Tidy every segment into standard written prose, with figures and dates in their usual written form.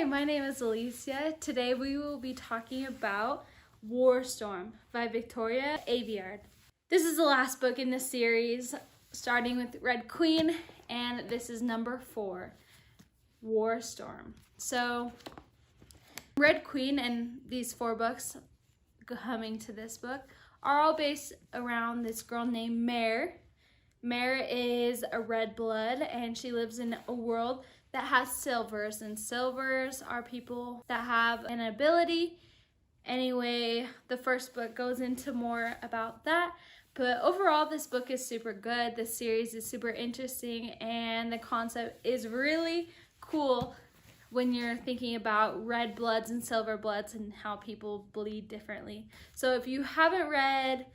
Hi, my name is Alicia. Today we will be talking about War Storm by Victoria Aveyard. This is the last book in the series, starting with Red Queen, and this is number 4, War Storm. So, Red Queen and these 4 books coming to this book are all based around this girl named Mare. Mare is a red blood, and she lives in a world that has silvers, and silvers are people that have an ability. Anyway, the first book goes into more about that, but overall this book is super good. This series is super interesting, and the concept is really cool when you're thinking about red bloods and silver bloods and how people bleed differently. So if you haven't read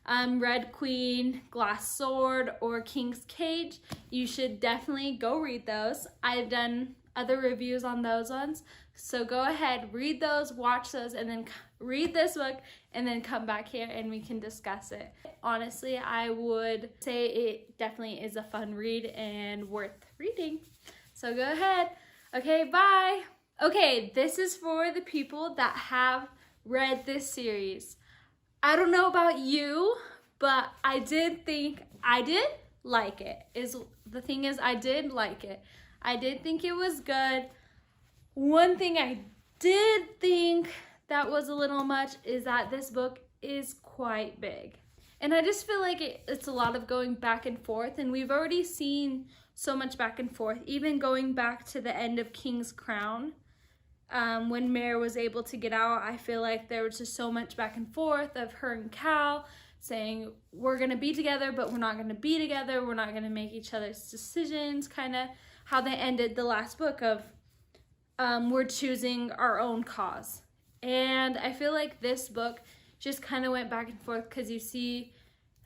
Red Queen, Glass Sword, or King's Cage, you should definitely go read those. I've done other reviews on those ones, so go ahead, read those, watch those, and then read this book, and then come back here and we can discuss it. Honestly, I would say it definitely is a fun read and worth reading. So go ahead. Okay, bye. Okay, this is for the people that have read this series. I don't know about you, but I did like it. The thing is, I did like it. I did think it was good. One thing I did think that was a little much is that this book is quite big. And I just feel like it's a lot of going back and forth, and we've already seen so much back and forth, even going back to the end of King's Crown. When Mare was able to get out, I feel like there was just so much back and forth of her and Cal saying, we're going to be together, but we're not going to be together. We're not going to make each other's decisions, kind of how they ended the last book of we're choosing our own cause. And I feel like this book just kind of went back and forth because you see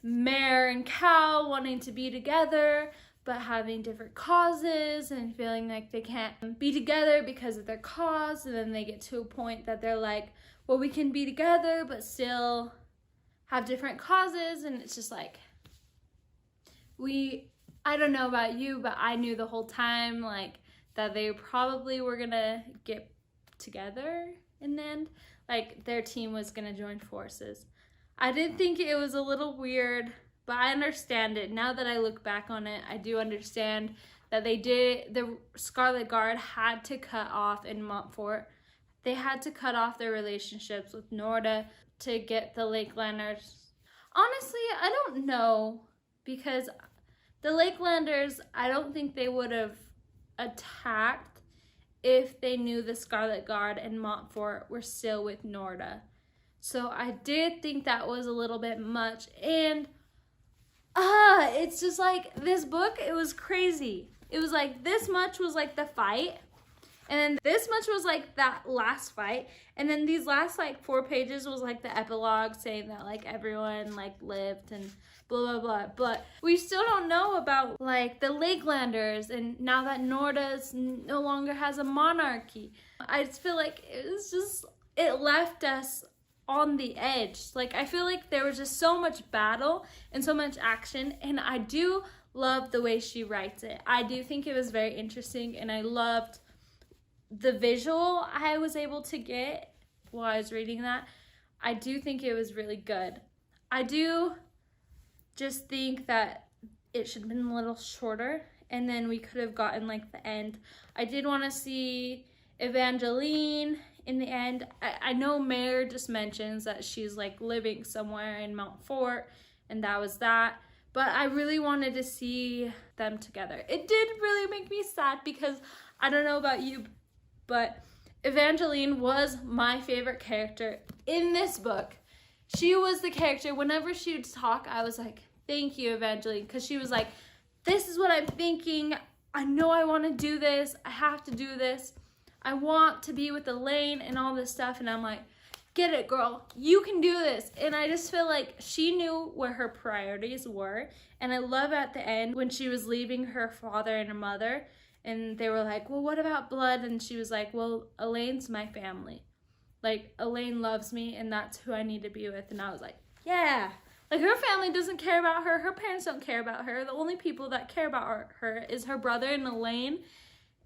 Mare and Cal wanting to be together, but having different causes and feeling like they can't be together because of their cause. And then they get to a point that they're like, well, we can be together, but still have different causes. And it's just like, I don't know about you, but I knew the whole time, like, that they probably were gonna get together in the end. Like, their team was gonna join forces. I did think it was a little weird, but I understand it. Now that I look back on it, I do understand that the Scarlet Guard had to cut off in Montfort. They had to cut off their relationships with Norda to get the Lakelanders. Honestly, I don't know, because the Lakelanders, I don't think they would have attacked if they knew the Scarlet Guard and Montfort were still with Norda. So I did think that was a little bit much, and it's just like, this book, it was crazy. It was like, this much was like the fight, and then this much was like that last fight, and then these last like 4 pages was like the epilogue saying that like everyone like lived and blah blah blah. But we still don't know about like the Lakelanders, and now that Norda no longer has a monarchy. I just feel like it left us on the edge. Like, I feel like there was just so much battle and so much action, and I do love the way she writes it. I do think it was very interesting, and I loved the visual I was able to get while I was reading that. I do think it was really good. I do just think that it should have been a little shorter, and then we could have gotten like the end. I did want to see Evangeline in the end. I know Mare just mentions that she's like living somewhere in Montfort, and that was that. But I really wanted to see them together. It did really make me sad, because I don't know about you, but Evangeline was my favorite character in this book. She was the character, whenever she would talk, I was like, thank you, Evangeline, because she was like, this is what I'm thinking. I know I want to do this. I have to do this. I want to be with Elaine and all this stuff. And I'm like, get it, girl. You can do this. And I just feel like she knew where her priorities were. And I love at the end when she was leaving her father and her mother, and they were like, well, what about blood? And she was like, well, Elaine's my family. Like, Elaine loves me, and that's who I need to be with. And I was like, yeah. Like, her family doesn't care about her. Her parents don't care about her. The only people that care about her is her brother and Elaine.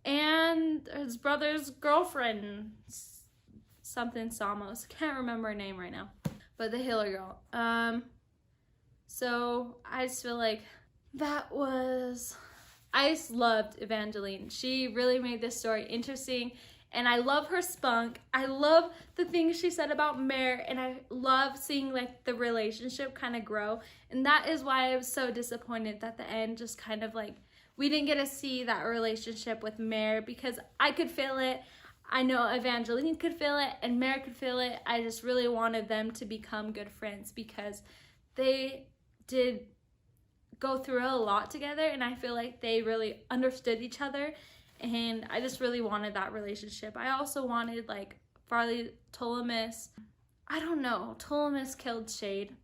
and his brother's girlfriend, something Samos. Can't remember her name right now, but the healer girl. So I just feel like I just loved Evangeline. She really made this story interesting, and I love her spunk. I love the things she said about Mare, and I love seeing like the relationship kind of grow. And that is why I was so disappointed that the end just kind of like, we didn't get to see that relationship with Mare, because I could feel it. I know Evangeline could feel it, and Mare could feel it. I just really wanted them to become good friends, because they did go through a lot together, and I feel like they really understood each other, and I just really wanted that relationship. I also wanted like Farley, Ptolemus. I don't know, Ptolemus killed Shade,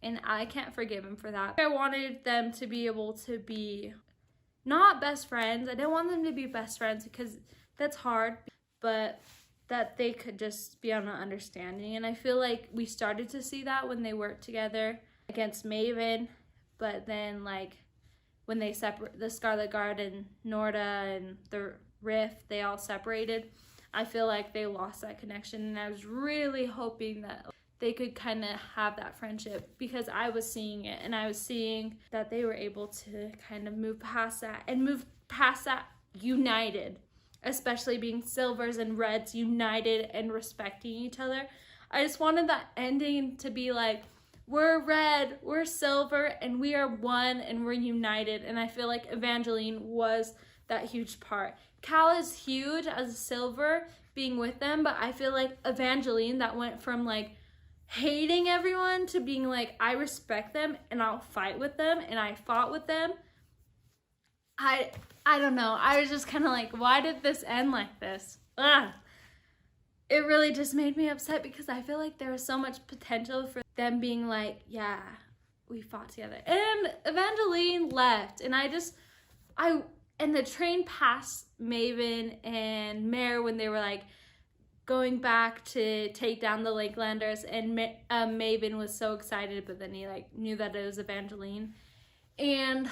and I can't forgive him for that. I wanted them to be able to be not best friends. I didn't want them to be best friends because that's hard, but that they could just be on an understanding. And I feel like we started to see that when they worked together against Maven, but then like when they separate, the Scarlet Guard and Norda and the Rift, they all separated. I feel like they lost that connection, and I was really hoping that they could kind of have that friendship, because I was seeing it, and I was seeing that they were able to kind of move past that, and move past that united, especially being Silvers and Reds united and respecting each other. I just wanted that ending to be like, we're Red, we're Silver, and we are one, and we're united. And I feel like Evangeline was that huge part. Cal is huge as a Silver being with them, but I feel like Evangeline, that went from like hating everyone to being like, I respect them and I'll fight with them, and I fought with them. I don't know. I was just kind of like, why did this end like this? Ugh. It really just made me upset, because I feel like there was so much potential for them being like, yeah, we fought together. And Evangeline left, and and the train passed Maven and Mare when they were like going back to take down the Lakelanders, and Maven was so excited, but then he like knew that it was Evangeline. And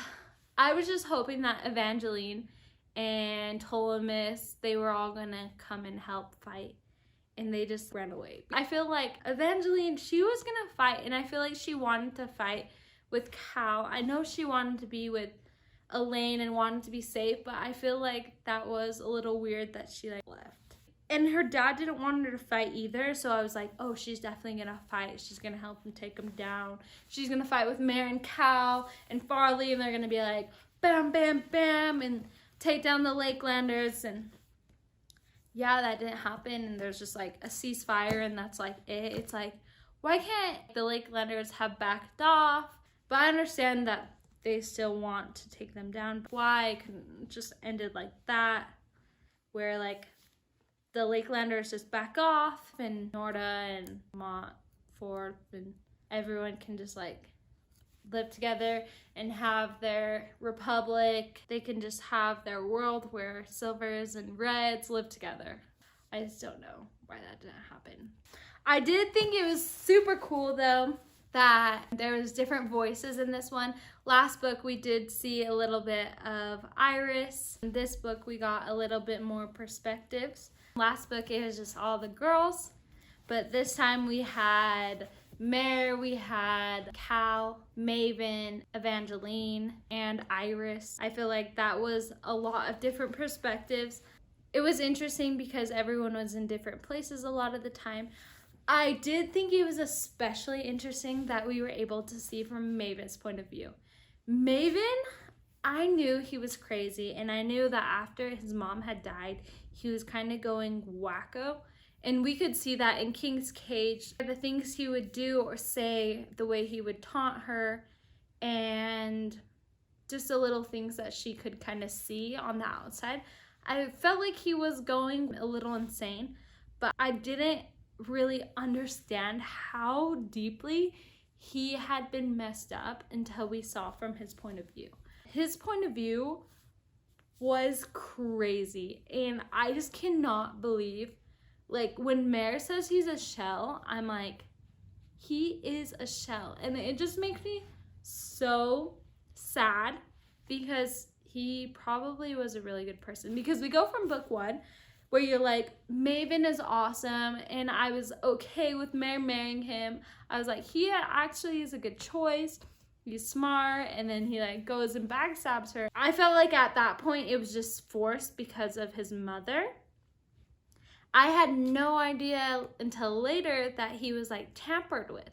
I was just hoping that Evangeline and Ptolemus, they were all gonna come and help fight, and they just ran away. I feel like Evangeline, she was gonna fight, and I feel like she wanted to fight with Cal. I know she wanted to be with Elaine and wanted to be safe, but I feel like that was a little weird that she like left. And her dad didn't want her to fight either, so I was like, oh, she's definitely gonna fight. She's gonna help him take him down. She's gonna fight with Mare and Cal and Farley, and they're gonna be like, bam, bam, bam, and take down the Lakelanders. And yeah, that didn't happen, and there's just like a ceasefire, and that's like it. It's like, why can't the Lakelanders have backed off? But I understand that they still want to take them down. Why couldn't it just ended like that, where like the Lakelanders just back off, and Norda and Montfort and everyone can just like live together and have their republic. They can just have their world where Silvers and Reds live together. I just don't know why that didn't happen. I did think it was super cool though that there was different voices in this one. Last book we did see a little bit of Iris. In this book we got a little bit more perspectives. Last book it was just all the girls, but this time we had Mare, we had Cal, Maven, Evangeline, and Iris. I feel like that was a lot of different perspectives. It was interesting because everyone was in different places a lot of the time. I did think it was especially interesting that we were able to see from Maven's point of view. Maven, I knew he was crazy, and I knew that after his mom had died, he was kind of going wacko. And we could see that in King's Cage, the things he would do or say, the way he would taunt her, and just the little things that she could kind of see on the outside. I felt like he was going a little insane, but I didn't really understand how deeply he had been messed up until we saw from his point of view. His point of view was crazy, and I just cannot believe, like, when Mare says he's a shell, I'm like, he is a shell. And it just makes me so sad because he probably was a really good person, because we go from book 1 where you're like, Maven is awesome and I was okay with marrying him. I was like, he actually is a good choice. He's smart, and then he like goes and backstabs her. I felt like at that point it was just forced because of his mother. I had no idea until later that he was like tampered with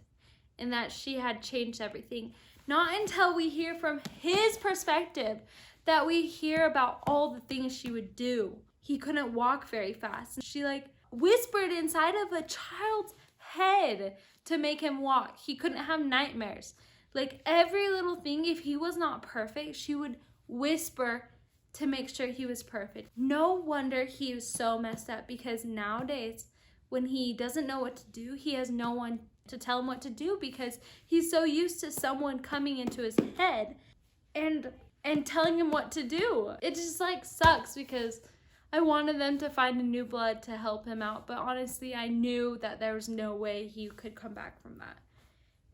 and that she had changed everything. Not until we hear from his perspective that we hear about all the things she would do. He couldn't walk very fast. She like whispered inside of a child's head to make him walk. He couldn't have nightmares. Like every little thing, if he was not perfect, she would whisper to make sure he was perfect. No wonder he was so messed up, because nowadays when he doesn't know what to do, he has no one to tell him what to do, because he's so used to someone coming into his head and telling him what to do. It just like sucks, because I wanted them to find a new blood to help him out, but honestly I knew that there was no way he could come back from that.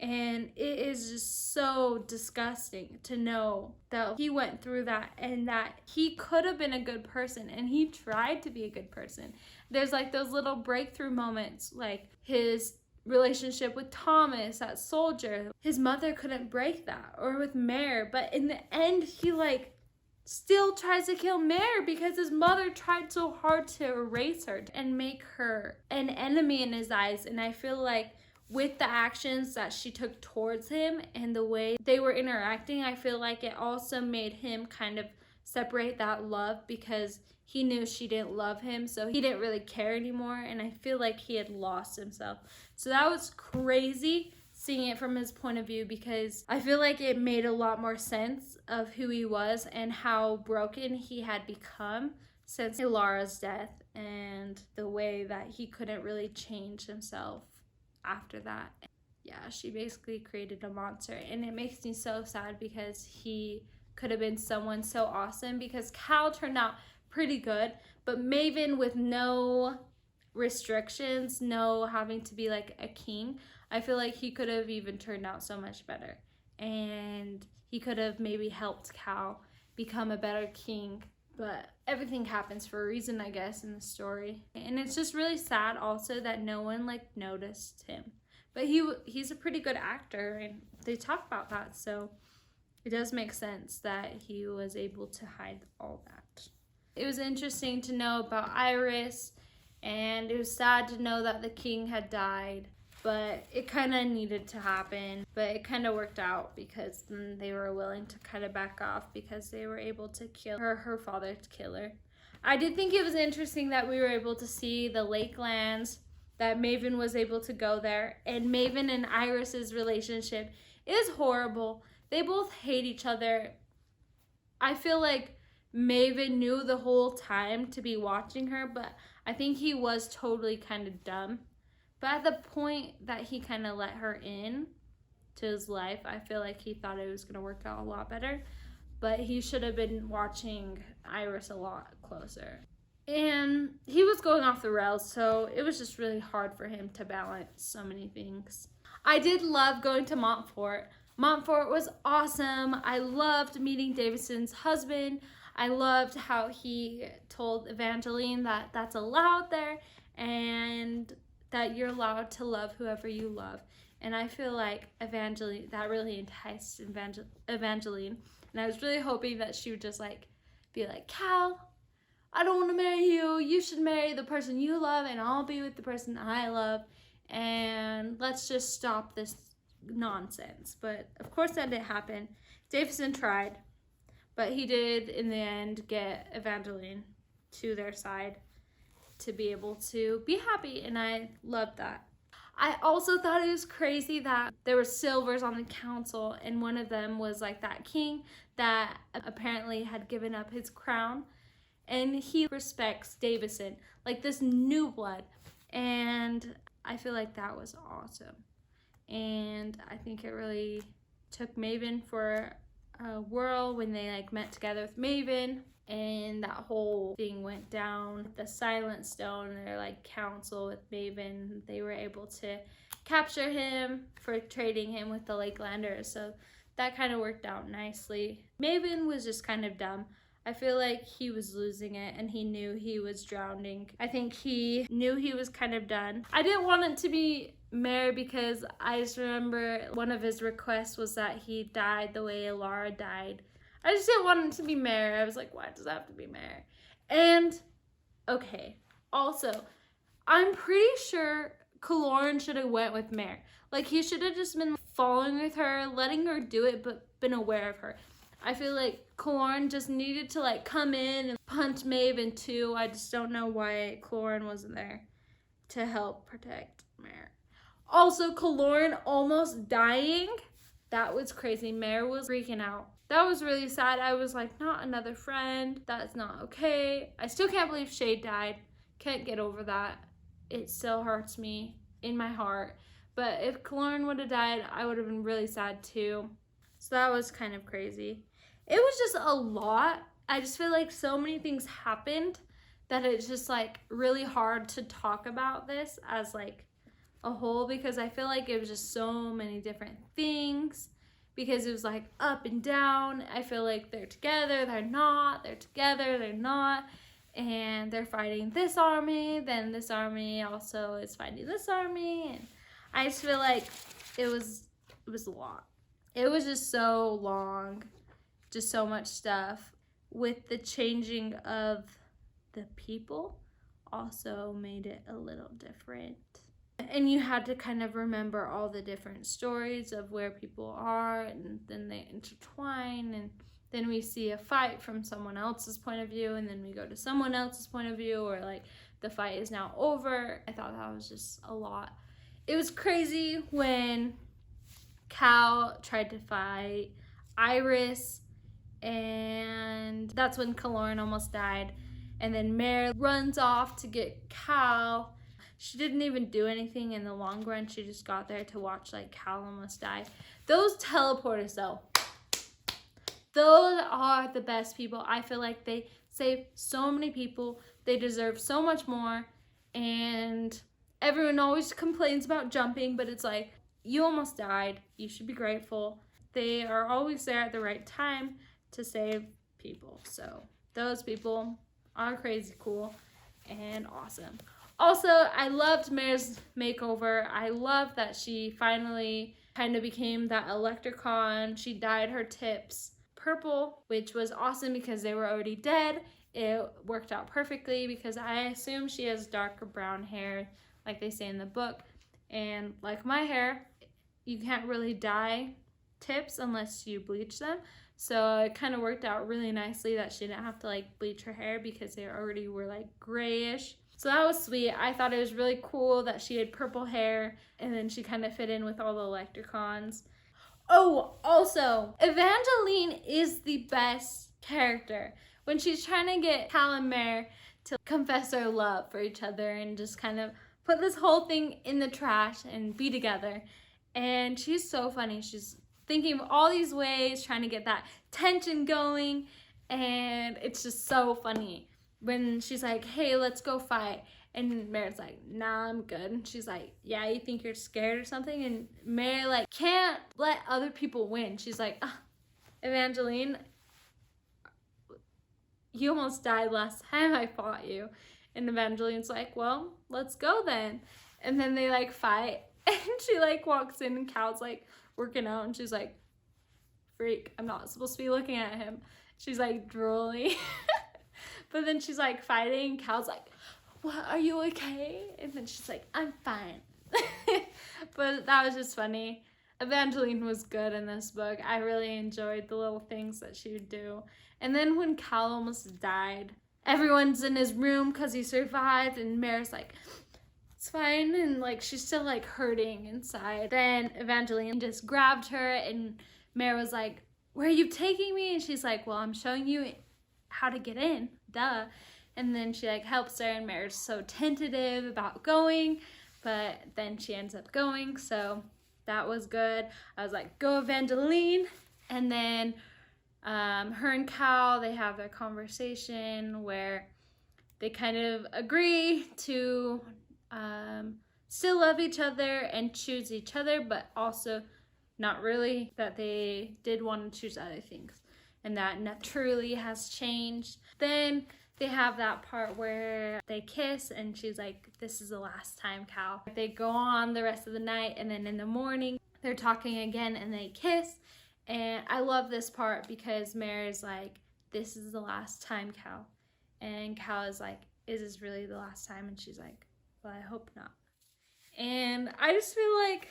And it is just so disgusting to know that he went through that, and that he could have been a good person, and he tried to be a good person. There's like those little breakthrough moments, like his relationship with Thomas, that soldier. His mother couldn't break that, or with Mare, but in the end he like still tries to kill Mare because his mother tried so hard to erase her and make her an enemy in his eyes. And I feel like with the actions that she took towards him and the way they were interacting, I feel like it also made him kind of separate that love, because he knew she didn't love him, so he didn't really care anymore, and I feel like he had lost himself. So that was crazy seeing it from his point of view, because I feel like it made a lot more sense of who he was and how broken he had become since Elara's death, and the way that he couldn't really change himself after that. Yeah, she basically created a monster, and it makes me so sad because he could have been someone so awesome, because Cal turned out pretty good, but Maven, with no restrictions, no having to be like a king, I feel like he could have even turned out so much better, and he could have maybe helped Cal become a better king. But everything happens for a reason, I guess, in the story. And it's just really sad also that no one like noticed him. But he's a pretty good actor, and they talk about that, so it does make sense that he was able to hide all that. It was interesting to know about Iris, and it was sad to know that the king had died. But it kind of needed to happen, but it kind of worked out, because then they were willing to kind of back off because they were able to kill her father's killer. I did think it was interesting that we were able to see the Lakelands, that Maven was able to go there, and Maven and Iris's relationship is horrible. They both hate each other. I feel like Maven knew the whole time to be watching her, but I think he was totally kind of dumb. But at the point that he kind of let her in to his life, I feel like he thought it was going to work out a lot better. But he should have been watching Iris a lot closer. And he was going off the rails, so it was just really hard for him to balance so many things. I did love going to Montfort. Montfort was awesome. I loved meeting Davison's husband. I loved how he told Evangeline that that's allowed there, and that you're allowed to love whoever you love. And I feel like Evangeline, that really enticed Evangeline. And I was really hoping that she would just like be like, Cal, I don't want to marry you. You should marry the person you love, and I'll be with the person I love. And let's just stop this nonsense. But of course that didn't happen. Davison tried, but he did in the end get Evangeline to their side to be able to be happy, and I loved that. I also thought it was crazy that there were Silvers on the council, and one of them was like that king that apparently had given up his crown, and he respects Davison, like this new blood, and I feel like that was awesome. And I think it really took Maven for a whirl when they like met together with Maven, and that whole thing went down. The Silent Stone, their like council with Maven, they were able to capture him for trading him with the Lakelanders, so that kind of worked out nicely. Maven was just kind of dumb, I feel like he was losing it and he knew he was drowning. I think he knew he was kind of done. I didn't want it to be Mare because I just remember one of his requests was that he died the way Alara died. I just didn't want it to be Mare. I was like, why does it have to be Mare? And, okay, also, I'm pretty sure Kaloran should have went with Mare. Like, he should have just been following with her, letting her do it, but been aware of her. I feel like Kaloran just needed to, like, come in and punch Maven too. I just don't know why Kaloran wasn't there to help protect Mare. Also, Kaloran almost dying. That was crazy. Mare was freaking out. That was really sad. I was like, not another friend. That's not okay. I still can't believe Shade died. Can't get over that. It still hurts me in my heart. But if Kaloran would have died, I would have been really sad too. So that was kind of crazy. It was just a lot. I just feel like so many things happened that it's just like really hard to talk about this as like a whole, because I feel like it was just so many different things, because it was like up and down. I feel like they're together, they're not, they're together, they're not, and they're fighting this army, then this army also is fighting this army, and I just feel like it was a lot. It was just so long, just so much stuff. With the changing of the people also made it a little different. And you had to kind of remember all the different stories of where people are, and then they intertwine, and then we see a fight from someone else's point of view, and then we go to someone else's point of view, or like the fight is now over. I thought that was just a lot. It was crazy when Cal tried to fight Iris, and that's when Kaloran almost died. And then Mare runs off to get Cal. She didn't even do anything in the long run. She just got there to watch like Cal almost die. Those teleporters though, those are the best people. I feel like they save so many people. They deserve so much more. And everyone always complains about jumping, but it's like, you almost died. You should be grateful. They are always there at the right time to save people. So those people are crazy cool and awesome. Also, I loved Mare's makeover. I love that she finally kind of became that Electricon. She dyed her tips purple, which was awesome because they were already dead. It worked out perfectly because I assume she has darker brown hair like they say in the book. And like my hair, you can't really dye tips unless you bleach them. So it kind of worked out really nicely that she didn't have to like bleach her hair because they already were like grayish. So that was sweet. I thought it was really cool that she had purple hair and then she kind of fit in with all the Electricons. Oh, also, Evangeline is the best character. When she's trying to get Cal and Mare to confess their love for each other and just kind of put this whole thing in the trash and be together. And she's so funny. She's thinking of all these ways, trying to get that tension going. And it's just so funny. When she's like, hey, let's go fight. And Mare's like, nah, I'm good. And she's like, yeah, you think you're scared or something? And Mare like can't let other people win. She's like, Evangeline, you almost died last time I fought you. And Evangeline's like, well, let's go then. And then they like fight. And she like walks in and Cal's like working out. And she's like, freak, I'm not supposed to be looking at him. She's like drooling. But then she's like fighting. Cal's like, what, are you okay? And then she's like, I'm fine. But that was just funny. Evangeline was good in this book. I really enjoyed the little things that she would do. And then when Cal almost died, everyone's in his room because he survived, and Mare's like, it's fine, and like she's still like hurting inside. Then Evangeline just grabbed her, and Mare was like, where are you taking me? And she's like, well, I'm showing you how to get in, duh. And then she like helps her, and Mare's so tentative about going, but then she ends up going, so that was good. I was like, go Evangeline. And then her and Cal, they have their conversation where they kind of agree to still love each other and choose each other, but also not really, that they did want to choose other things. and that nothing truly has changed. Then they have that part where they kiss and she's like, this is the last time, Cal. They go on the rest of the night, and then in the morning they're talking again and they kiss. And I love this part because Mare is like, this is the last time, Cal. And Cal is like, is this really the last time? And she's like, well, I hope not. And I just feel like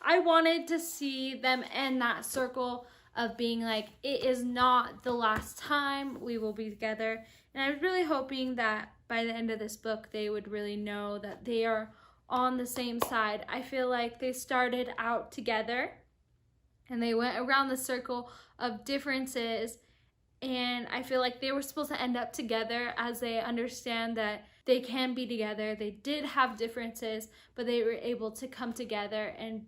I wanted to see them end that circle of being like, it is not the last time we will be together. And I was really hoping that by the end of this book, they would really know that they are on the same side. I feel like they started out together and they went around the circle of differences, and I feel like they were supposed to end up together as they understand that they can be together. They did have differences, but they were able to come together and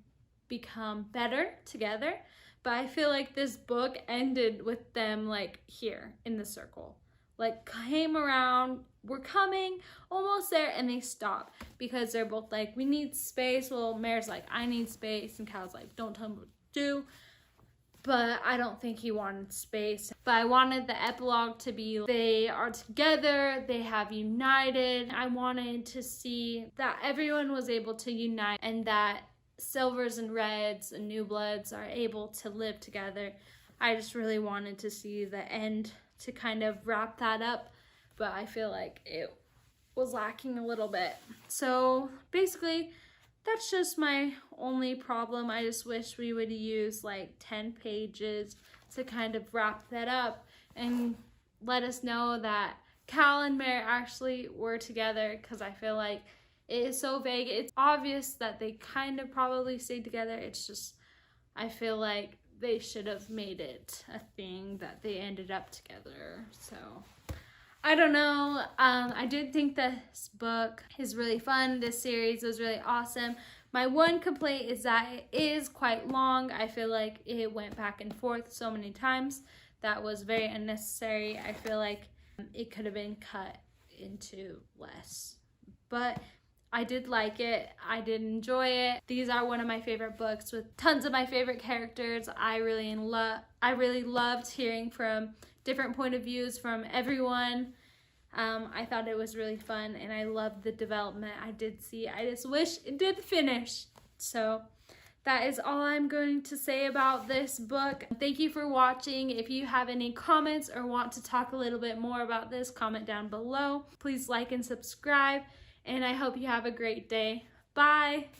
become better together. But I feel like this book ended with them like here in the circle, like came around, we're coming, almost there, and they stop because they're both like, we need space. Well, Mare's like, I need space, and Cal's like, don't tell me what to do. But I don't think he wanted space. But I wanted the epilogue to be they are together, they have united. I wanted to see that everyone was able to unite and that Silvers and Reds and New Bloods are able to live together. I just really wanted to see the end to kind of wrap that up, but I feel like it was lacking a little bit. So basically, that's just my only problem. I just wish we would use like 10 pages to kind of wrap that up and let us know that Cal and Mare actually were together, because I feel like it is so vague. It's obvious that they kind of probably stayed together. It's just, I feel like they should have made it a thing that they ended up together. So I don't know. I did think this book is really fun. This series was really awesome. My one complaint is that it is quite long. I feel like it went back and forth so many times. That was very unnecessary. I feel like it could have been cut into less. But I did like it. I did enjoy it. These are one of my favorite books with tons of my favorite characters. I really loved hearing from different point of views from everyone. I thought it was really fun, and I loved the development I did see. I just wish it did finish. So that is all I'm going to say about this book. Thank you for watching. If you have any comments or want to talk a little bit more about this, comment down below. Please like and subscribe, and I hope you have a great day. Bye!